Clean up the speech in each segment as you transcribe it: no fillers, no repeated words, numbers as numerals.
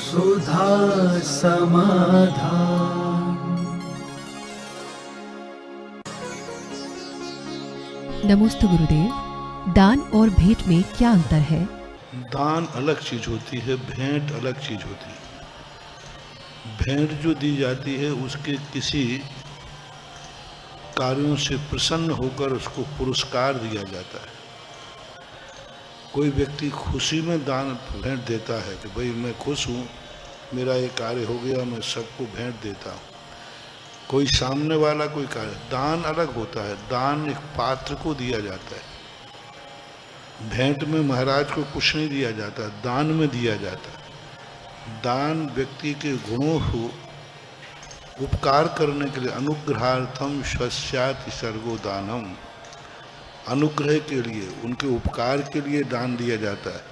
सुधा समाधान। नमोस्तु गुरुदेव। दान और भेंट में क्या अंतर है? दान अलग चीज होती है, भेंट अलग चीज होती है। भेंट जो दी जाती है उसके किसी कार्यों से प्रसन्न होकर उसको पुरस्कार दिया जाता है। कोई व्यक्ति खुशी में दान भेंट देता है कि भाई मैं खुश हूँ, मेरा ये कार्य हो गया, मैं सबको भेंट देता हूँ। कोई सामने वाला कोई कार्य, दान अलग होता है। दान एक पात्र को दिया जाता है। भेंट में महाराज को कुछ नहीं दिया जाता, दान में दिया जाता है। दान व्यक्ति के गुणों को उपकार करने के लिए, अनुग्रहार्थम स्वस्याति सर्गो दानम, अनुग्रह के लिए, उनके उपकार के लिए दान दिया जाता है।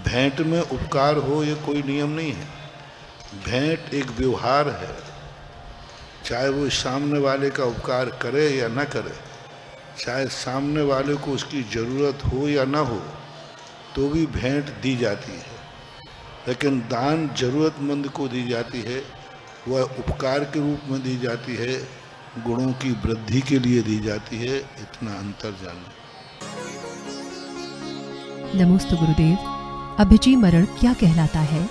भेंट में उपकार हो ये कोई नियम नहीं है। भेंट एक व्यवहार है, चाहे वो सामने वाले का उपकार करे या न करे, चाहे सामने वाले को उसकी ज़रूरत हो या ना हो, तो भी भेंट दी जाती है। लेकिन दान ज़रूरतमंद को दी जाती है, वह उपकार के रूप में दी जाती है, गुणों की वृद्धि के लिए दी जाती है। इतना अंतर जानो। नमोस्तु गुरुदेव। अभिची मरण क्या कहलाता है?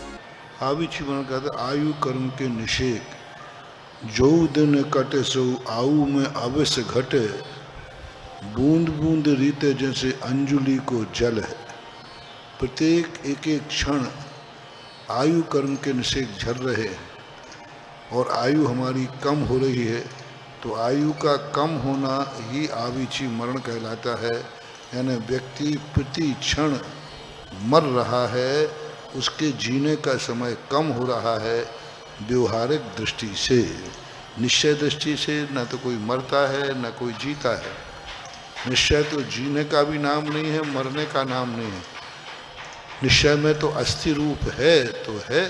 अभिची मरण कहते आयु कर्म के निषेक। जो दिन कटे सो आयु में अवश्य घटे, बूंद बूंद रीते जैसे अंजुलि को जल है। प्रत्येक एक एक क्षण आयु कर्म के निषेक झर रहे हैं और आयु हमारी कम हो रही है, तो आयु का कम होना ही आविची मरण कहलाता है। यानी व्यक्ति प्रति क्षण मर रहा है, उसके जीने का समय कम हो रहा है। व्यवहारिक दृष्टि से, निश्चय दृष्टि से न तो कोई मरता है न कोई जीता है। निश्चय तो जीने का भी नाम नहीं है, मरने का नाम नहीं है। निश्चय में तो अस्थि रूप है तो है,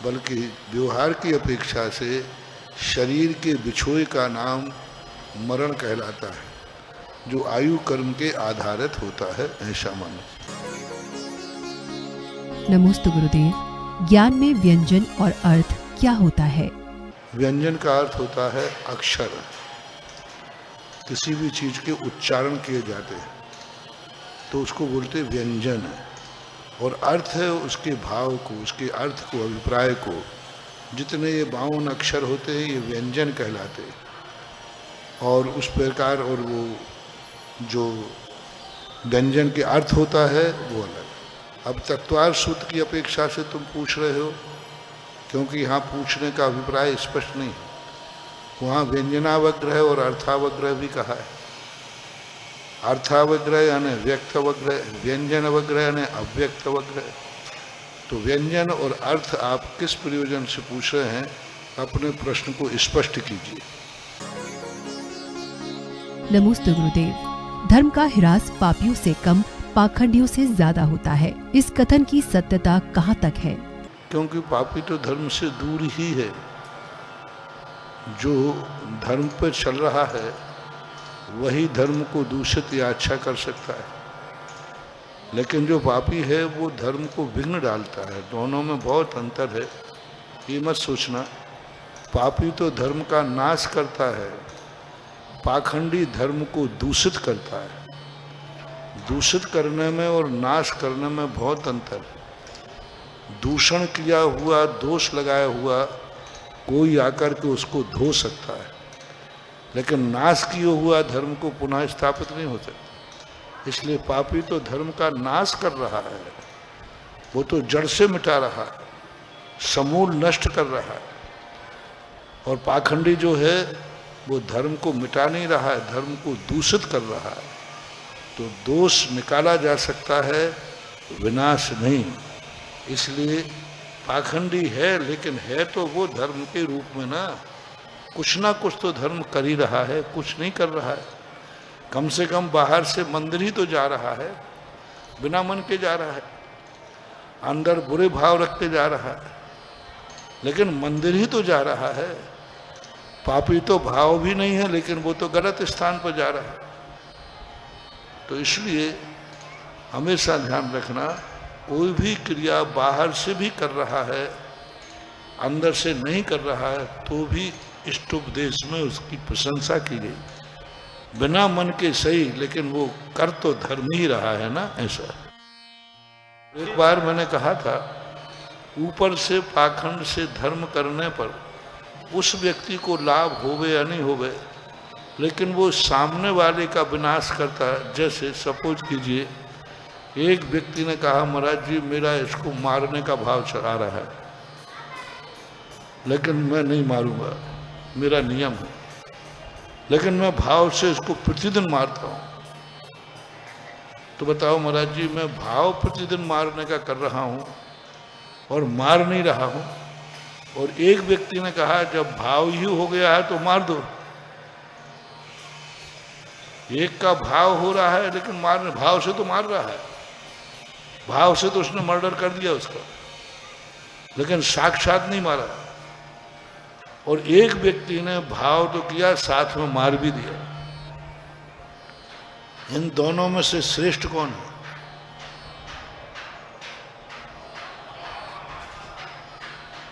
बल्कि व्यवहार की अपेक्षा से शरीर के बिछोए का नाम मरण कहलाता है, जो आयु कर्म के आधारित होता है, ऐसा मानो। नमोस्तु गुरुदेव। ज्ञान में व्यंजन और अर्थ क्या होता है? व्यंजन का अर्थ होता है अक्षर। किसी भी चीज के उच्चारण किए जाते हैं तो उसको बोलते व्यंजन है। और अर्थ है उसके भाव को, उसके अर्थ को, अभिप्राय को। जितने ये 52 अक्षर होते हैं ये व्यंजन कहलाते हैं। और उस प्रकार, और वो जो व्यंजन के अर्थ होता है वो अलग। अब तत्वार्थ सूत्र की अपेक्षा से तुम पूछ रहे हो, क्योंकि यहाँ पूछने का अभिप्राय स्पष्ट नहीं है। वहाँ व्यंजनावग्रह और अर्थावग्रह भी कहा है। अर्थावग्रह यानी व्यक्तवग्रह, व्यंजनावग्रह यानी अव्यक्तवग्रह। तो व्यंजन और अर्थ आप किस प्रयोजन से पूछ रहे हैं, अपने प्रश्न को स्पष्ट कीजिए। नमोस्तु गुरुदेव। धर्म का ह्रास पापियों से कम, पाखंडियों से ज्यादा होता है। इस कथन की सत्यता कहाँ तक है? क्योंकि पापी तो धर्म से दूर ही है। जो धर्म पर चल रहा है वही धर्म को दूषित या अच्छा कर सकता है। लेकिन जो पापी है वो धर्म को विघ्न डालता है। दोनों में बहुत अंतर है। ये मत सोचना पापी तो धर्म का नाश करता है, पाखंडी धर्म को दूषित करता है। दूषित करने में और नाश करने में बहुत अंतर है। दूषण किया हुआ, दोष लगाया हुआ कोई आकर के उसको धो सकता है, लेकिन नाश किया हुआ धर्म को पुनः स्थापित नहीं हो सकता। इसलिए पापी तो धर्म का नाश कर रहा है, वो तो जड़ से मिटा रहा है, समूल नष्ट कर रहा है। और पाखंडी जो है वो धर्म को मिटा नहीं रहा है, धर्म को दूषित कर रहा है। तो दोष निकाला जा सकता है, विनाश नहीं। इसलिए पाखंडी है, लेकिन है तो वो धर्म के रूप में ना कुछ तो धर्म कर ही रहा है, कुछ नहीं कर रहा है। कम से कम बाहर से मंदिर ही तो जा रहा है, बिना मन के जा रहा है, अंदर बुरे भाव रख के जा रहा है, लेकिन मंदिर ही तो जा रहा है। पापी तो भाव भी नहीं है, लेकिन वो तो गलत स्थान पर जा रहा है। तो इसलिए हमेशा ध्यान रखना, कोई भी क्रिया बाहर से भी कर रहा है, अंदर से नहीं कर रहा है, तो भी इष्टोपदेश में उसकी प्रशंसा की गई। बिना मन के सही, लेकिन वो कर तो धर्म ही रहा है ना। ऐसा एक बार मैंने कहा था, ऊपर से पाखंड से धर्म करने पर उस व्यक्ति को लाभ होवे या नहीं होवे, लेकिन वो सामने वाले का विनाश करता है। जैसे सपोज कीजिए, एक व्यक्ति ने कहा महाराज जी मेरा इसको मारने का भाव चढ़ा रहा है, लेकिन मैं नहीं मारूंगा, मेरा नियम है, लेकिन मैं भाव से इसको प्रतिदिन मारता हूं। तो बताओ महाराज जी, मैं भाव प्रतिदिन मारने का कर रहा हूं और मार नहीं रहा हूं, और एक व्यक्ति ने कहा जब भाव ही हो गया है तो मार दो। एक का भाव हो रहा है, लेकिन मारने भाव से तो मार रहा है, भाव से तो उसने मर्डर कर दिया उसका, लेकिन साक्षात नहीं मारा। और एक व्यक्ति ने भाव तो किया, साथ में मार भी दिया। इन दोनों में से श्रेष्ठ कौन है?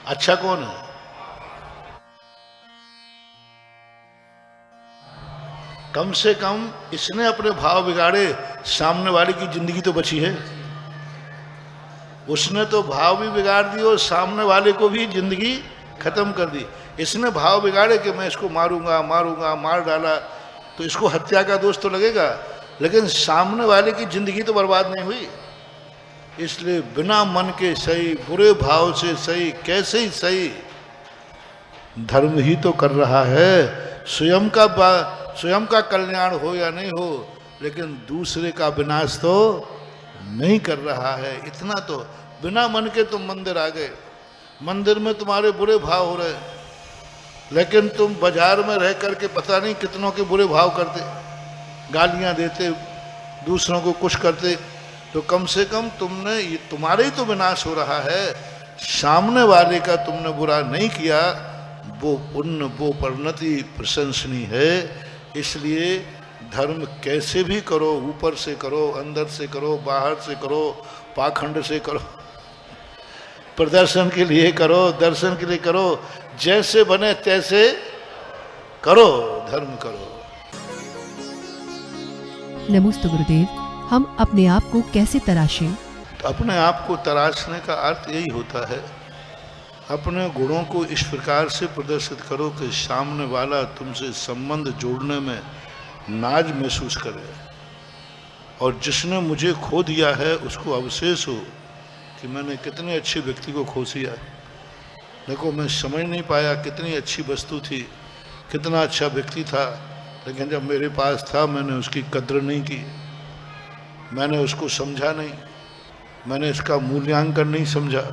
अच्छा कौन है? कम से कम इसने अपने भाव बिगाड़े, सामने वाले की जिंदगी तो बची है। उसने तो भाव भी बिगाड़ दिए और सामने वाले को भी जिंदगी खत्म कर दी। इसने भाव बिगाड़े कि मैं इसको मारूंगा मारूंगा, मार डाला, तो इसको हत्या का दोष तो लगेगा, लेकिन सामने वाले की जिंदगी तो बर्बाद नहीं हुई। इसलिए बिना मन के सही, बुरे भाव से सही, कैसे ही सही, धर्म ही तो कर रहा है। स्वयं का कल्याण हो या नहीं हो, लेकिन दूसरे का विनाश तो नहीं कर रहा है। इतना तो, बिना मन के तुम मंदिर आ गए, मंदिर में तुम्हारे बुरे भाव हो रहे, लेकिन तुम बाजार में रह करके पता नहीं कितनों के बुरे भाव करते, गालियां देते, दूसरों को कुछ करते। तो कम से कम तुमने, ये तुम्हारे ही तो विनाश हो रहा है। सामने वाले का तुमने बुरा नहीं किया, वो पुण्य, वो परिणति प्रशंसनीय है। इसलिए धर्म कैसे भी करो, ऊपर से करो, अंदर से करो, बाहर से करो, पाखंड से करो, प्रदर्शन के लिए करो, दर्शन के लिए करो, जैसे बने तैसे करो, धर्म करो। नमस्ते गुरुदेव, हम अपने आप को कैसे तराशें? अपने आप को तराशने का अर्थ यही होता है, अपने गुणों को इस प्रकार से प्रदर्शित करो कि सामने वाला तुमसे संबंध जोड़ने में नाज महसूस करे, और जिसने मुझे खो दिया है उसको अवशेष हो कि मैंने कितने अच्छे व्यक्ति को खो दिया। देखो, मैं समझ नहीं पाया कितनी अच्छी वस्तु थी, कितना अच्छा व्यक्ति था, लेकिन जब मेरे पास था मैंने उसकी कद्र नहीं की, मैंने उसको समझा नहीं, मैंने इसका मूल्यांकन नहीं समझा,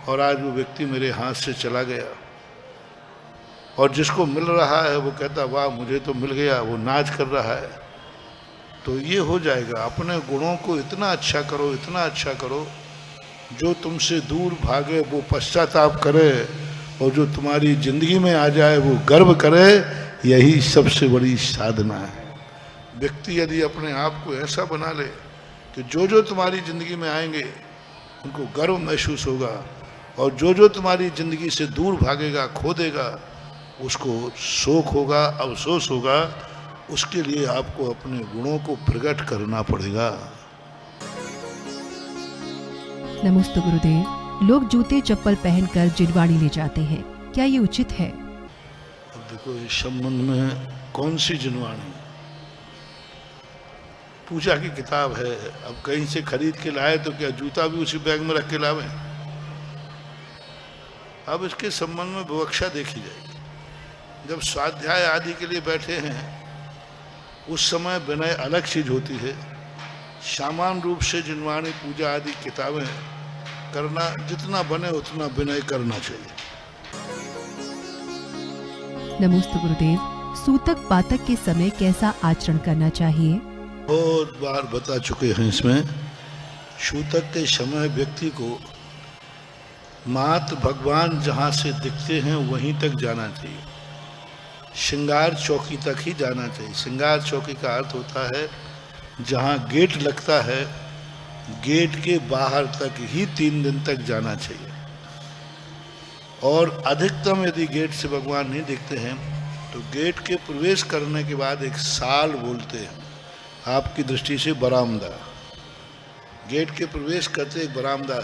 और आज वो व्यक्ति मेरे हाथ से चला गया। और जिसको मिल रहा है वो कहता वाह मुझे तो मिल गया, वो नाच कर रहा है। तो ये हो जाएगा। अपने गुणों को इतना अच्छा करो, इतना अच्छा करो, जो तुमसे दूर भागे वो पश्चाताप करे, और जो तुम्हारी जिंदगी में आ जाए वो गर्व करे। यही सबसे बड़ी साधना है। व्यक्ति यदि अपने आप को ऐसा बना ले कि जो जो तुम्हारी जिंदगी में आएंगे उनको गर्व महसूस होगा, और जो जो तुम्हारी जिंदगी से दूर भागेगा, खो देगा, उसको शोक होगा, अफसोस होगा। उसके लिए आपको अपने गुणों को प्रकट करना पड़ेगा। नमस्ते गुरुदेव, लोग जूते चप्पल पहनकर जिनवाणी ले जाते हैं, क्या ये उचित है? अब देखो, इस संबंध में कौन सी जिनवाणी? पूजा की किताब है, अब कहीं से खरीद के लाए तो क्या जूता भी उसी बैग में रख के लावे? अब इसके संबंध में विवक्षा देखी जाएगी। जब स्वाध्याय आदि के लिए बैठे हैं उस समय विनय अलग चीज होती है। सामान्य रूप से जिनवाणी, पूजा आदि किताबें करना, जितना बने उतना विनय करना चाहिए। नमस्ते गुरुदेव, सूतक पातक के समय कैसा आचरण करना चाहिए? बहुत बार बता चुके हैं इसमें। सूतक के समय व्यक्ति को मात्र भगवान जहाँ से दिखते हैं वहीं तक जाना चाहिए, श्रृंगार चौकी तक ही जाना चाहिए। श्रृंगार चौकी का अर्थ होता है जहाँ गेट लगता है गेट के बाहर तक ही 3 दिन तक जाना चाहिए। और अधिकतम यदि गेट से भगवान नहीं दिखते हैं तो गेट के प्रवेश करने के बाद एक साल बोलते हैं आपकी दृष्टि से बरामदा। गेट के प्रवेश करते एक बरामदा,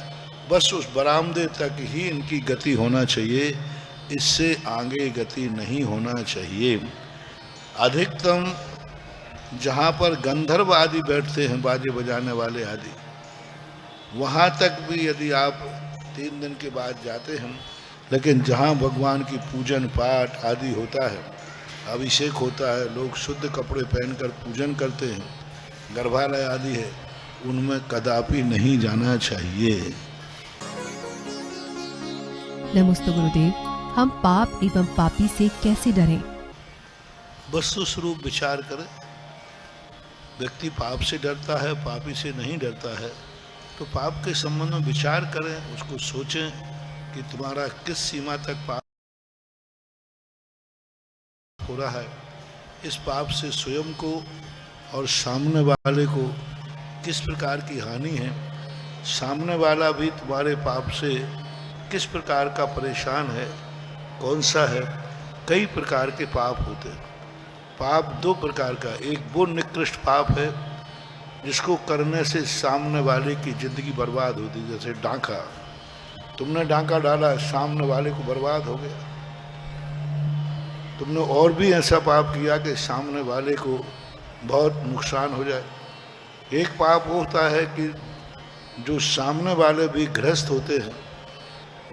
बस उस बरामदे तक ही इनकी गति होना चाहिए, इससे आगे गति नहीं होना चाहिए। अधिकतम जहाँ पर गंधर्व आदि बैठते हैं, बाजे बजाने वाले आदि, वहाँ तक भी यदि आप 3 दिन के बाद जाते हैं, लेकिन जहाँ भगवान की पूजन पाठ आदि होता है, अभिषेक होता है, लोग शुद्ध कपड़े पहनकर पूजन करते हैं, गर्भालय आदि है, उनमें कदापि नहीं जाना चाहिए। नमस्ते गुरुदेव, हम पाप एवं पापी से कैसे डरें? वस्तु स्वरूप विचार करें। व्यक्ति पाप से डरता है, पापी से नहीं डरता है, तो पाप के संबंध में विचार करें, उसको सोचें कि तुम्हारा किस सीमा तक पाप हो रहा है। इस पाप से स्वयं को और सामने वाले को किस प्रकार की हानि है, सामने वाला भी तुम्हारे पाप से किस प्रकार का परेशान है, कौन सा है। कई प्रकार के पाप होते हैं। पाप 2 प्रकार का, एक वो निकृष्ट पाप है जिसको करने से सामने वाले की जिंदगी बर्बाद होती है, जैसे डांका। तुमने डांका डाला, सामने वाले को बर्बाद हो गया। तुमने और भी ऐसा पाप किया कि सामने वाले को बहुत नुकसान हो जाए। एक पाप होता है कि जो सामने वाले भी गृहस्थ होते हैं,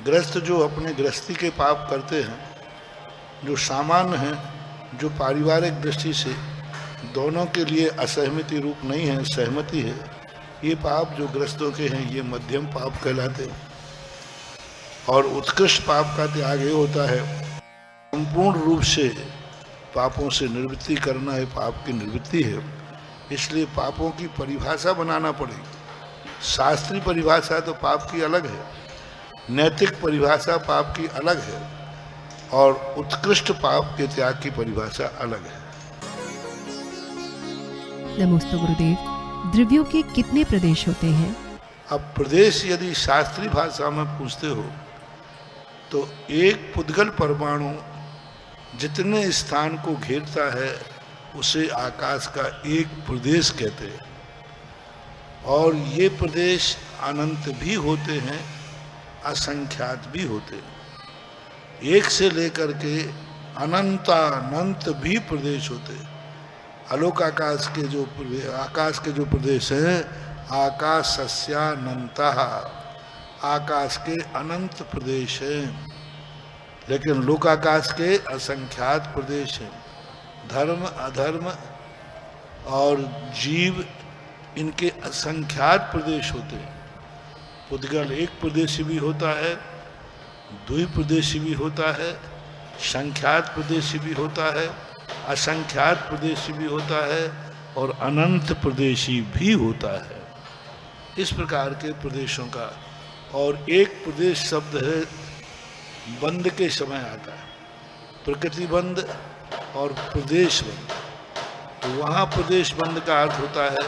गृहस्थ जो अपने गृहस्थी के पाप करते हैं, जो सामान्य हैं, जो पारिवारिक दृष्टि से दोनों के लिए असहमति रूप नहीं है, सहमति है, ये पाप जो ग्रस्तों के हैं ये मध्यम पाप कहलाते हैं। और उत्कृष्ट पाप का त्याग ये होता है संपूर्ण रूप से पापों से निवृत्ति करना, है पाप की निवृत्ति है। इसलिए पापों की परिभाषा बनाना पड़ेगी। शास्त्रीय परिभाषा तो पाप की अलग है, नैतिक परिभाषा पाप की अलग है, और उत्कृष्ट पाप के त्याग की परिभाषा अलग है। नमस्ते गुरुदेव, द्रव्यों के कितने प्रदेश होते हैं? अब प्रदेश यदि शास्त्रीय भाषा में पूछते हो तो एक पुद्गल परमाणु जितने स्थान को घेरता है उसे आकाश का एक प्रदेश कहते हैं। और ये प्रदेश अनंत भी होते हैं, असंख्यात भी होते हैं। एक से लेकर के अनंतानंत भी प्रदेश होते हैं। आलोक आकाश के जो प्रदेश हैं, आकाशस्यानंता, आकाश के अनंत प्रदेश हैं। लेकिन लोकाकाश के असंख्यात प्रदेश हैं। धर्म अधर्म और जीव, इनके असंख्यात प्रदेश होते हैं। पुद्गल एक प्रदेशी भी होता है, द्विप्रदेशी भी होता है, संख्यात प्रदेशी भी होता है, असंख्यात प्रदेशी भी होता है, और अनंत प्रदेशी भी होता है। इस प्रकार के प्रदेशों का, और एक प्रदेश शब्द है बंद के समय आता है, प्रकृति बंद और प्रदेश बंद। तो वहाँ प्रदेश बंद का अर्थ होता है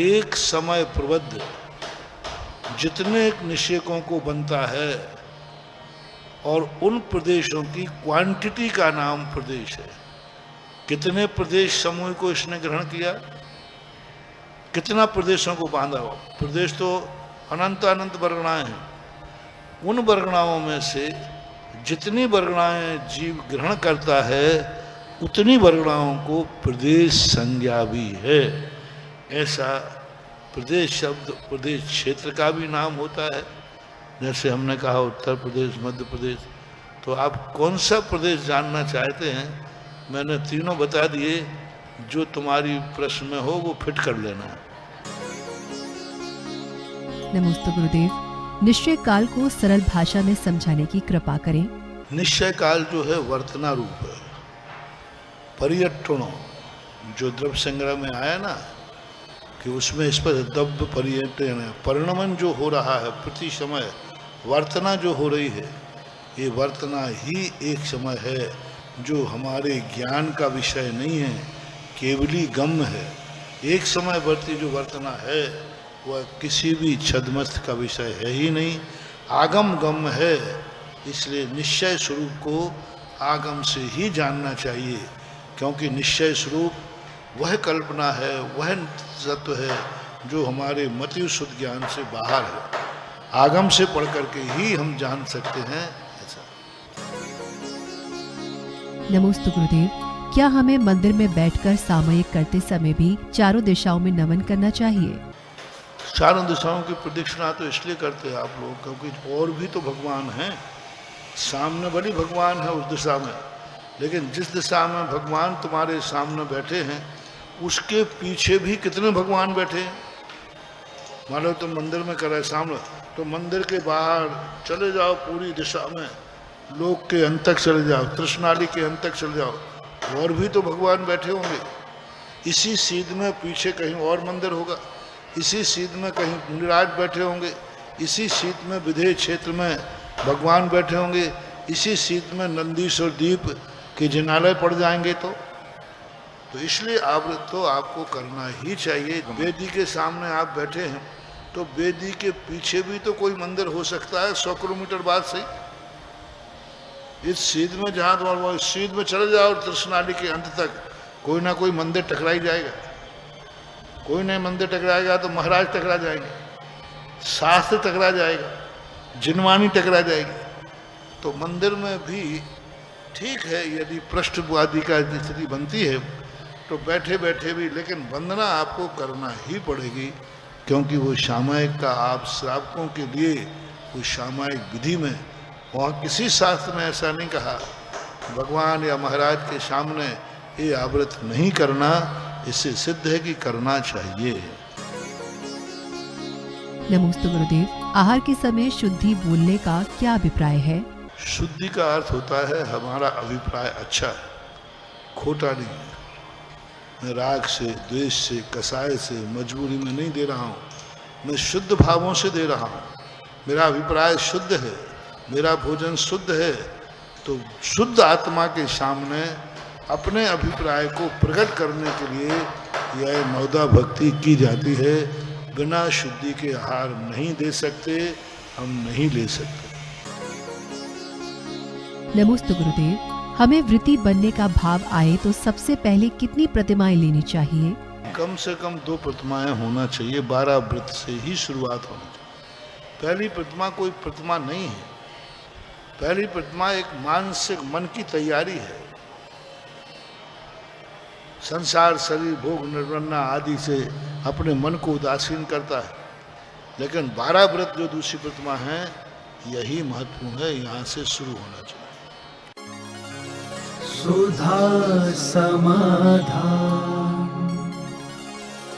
एक समय प्रबद्ध जितने निषेकों को बनता है, और उन प्रदेशों की क्वांटिटी का नाम प्रदेश है। कितने प्रदेश समूह को इसने ग्रहण किया, कितना प्रदेशों को बांधा हुआ। प्रदेश तो अनंत अनंत वर्गणाएं हैं। उन वर्गणाओं में से जितनी वर्गणाएं जीव ग्रहण करता है उतनी वर्गणाओं को प्रदेश संज्ञा भी है। ऐसा प्रदेश शब्द प्रदेश क्षेत्र का भी नाम होता है। जैसे हमने कहा उत्तर प्रदेश, मध्य प्रदेश। तो आप कौन सा प्रदेश जानना चाहते हैं, मैंने तीनों बता दिए। जो तुम्हारी प्रश्न में हो वो फिट कर लेना है। नमस्ते गुरुदेव, निश्चय काल को सरल भाषा में समझाने की कृपा करें। निश्चय काल जो है वर्तना रूप है। पर्यटनों जो द्रव्य संग्रह में आया ना, कि उसमें इस पर द्रव्य पर्यटन है। परिणमन जो हो रहा है प्रति समय, वर्तना जो हो रही है, ये वर्तना ही एक समय है जो हमारे ज्ञान का विषय नहीं है, केवली गम्य है। एक समय वर्ती जो वर्तना है वह किसी भी छद्मस्थ का विषय है ही नहीं, आगम गम है। इसलिए निश्चय स्वरूप को आगम से ही जानना चाहिए, क्योंकि निश्चय स्वरूप वह कल्पना है, वह तत्व है जो हमारे मति शुद्ध ज्ञान से बाहर है। आगम से पढ़ करके ही हम जान सकते हैं ऐसा। नमोस्तु गुरुदेव, क्या हमें मंदिर में बैठकर सामयिक करते समय भी चारों दिशाओं में नमन करना चाहिए? चारों दिशाओं की प्रदक्षिणा तो इसलिए करते हैं आप लोग, क्योंकि और भी तो भगवान हैं। सामने बड़ी भगवान है उस दिशा में, लेकिन जिस दिशा में भगवान तुम्हारे सामने बैठे हैं उसके पीछे भी कितने भगवान बैठे हैं। मान लो तुम मंदिर में कर रहे सामने, तो मंदिर के बाहर चले जाओ, पूरी दिशा में लोक के अंत तक चले जाओ, तृष्णाली के अंत तक चले जाओ, और भी तो भगवान बैठे होंगे। इसी सीध में पीछे कहीं और मंदिर होगा, इसी सीध में कहीं मुनिराज बैठे होंगे, इसी सीध में विधेय क्षेत्र में भगवान बैठे होंगे, इसी सीध में नंदीश्वर दीप के जिनालय पड़ जाएंगे। तो इसलिए आवृत तो आपको करना ही चाहिए। वेदी के सामने आप बैठे हैं तो वेदी के पीछे भी तो कोई मंदिर हो सकता है 100 किलोमीटर बाद से। इस सीध में जहाँ तुम सीध में चले जाओ तृष्णाली के अंत तक, कोई ना कोई मंदिर टकराई जाएगा। कोई नया मंदिर टकराएगा तो महाराज टकरा जाएंगे, शास्त्र टकरा जाएगा, जिनवानी टकरा जाएगी। तो मंदिर में भी ठीक है, यदि पृष्ठवादी का स्थिति बनती है तो बैठे बैठे भी, लेकिन वंदना आपको करना ही पड़ेगी, क्योंकि वो सामायिक का आप श्रावकों के लिए वो सामायिक विधि में, वहाँ किसी शास्त्र में ऐसा नहीं कहा भगवान या महाराज के सामने ये आवृत नहीं करना। इससे सिद्ध है कि करना चाहिए। नमोस्तु गुरुदेव, आहार के समय शुद्धि बोलने का क्या अभिप्राय है? शुद्धि का अर्थ होता है हमारा अभिप्राय अच्छा है, खोटा नहीं है। मैं राग से, द्वेष से, कसाय से, मजबूरी में नहीं दे रहा हूँ, मैं शुद्ध भावों से दे रहा हूँ। मेरा अभिप्राय शुद्ध है, मेरा भोजन शुद्ध है। तो शुद्ध आत्मा के सामने अपने अभिप्राय को प्रकट करने के लिए यह नवदा भक्ति की जाती है। बिना शुद्धि के आहार नहीं दे सकते, हम नहीं ले सकते। नमोस्तु गुरुदेव, हमें वृत्ति बनने का भाव आए तो सबसे पहले कितनी प्रतिमाएं लेनी चाहिए? कम से कम 2 प्रतिमाएं होना चाहिए। 12 व्रत से ही शुरुआत होनी चाहिए। पहली प्रतिमा कोई प्रतिमा नहीं है, पहली प्रतिमा एक मानसिक मन की तैयारी है। संसार, शरीर, भोग, निर्वन्ना आदि से अपने मन को उदासीन करता है, लेकिन 12 व्रत जो दूसरी प्रतिमा है यही महत्वपूर्ण है, यहाँ से शुरू होना चाहिए। सुधा समाधान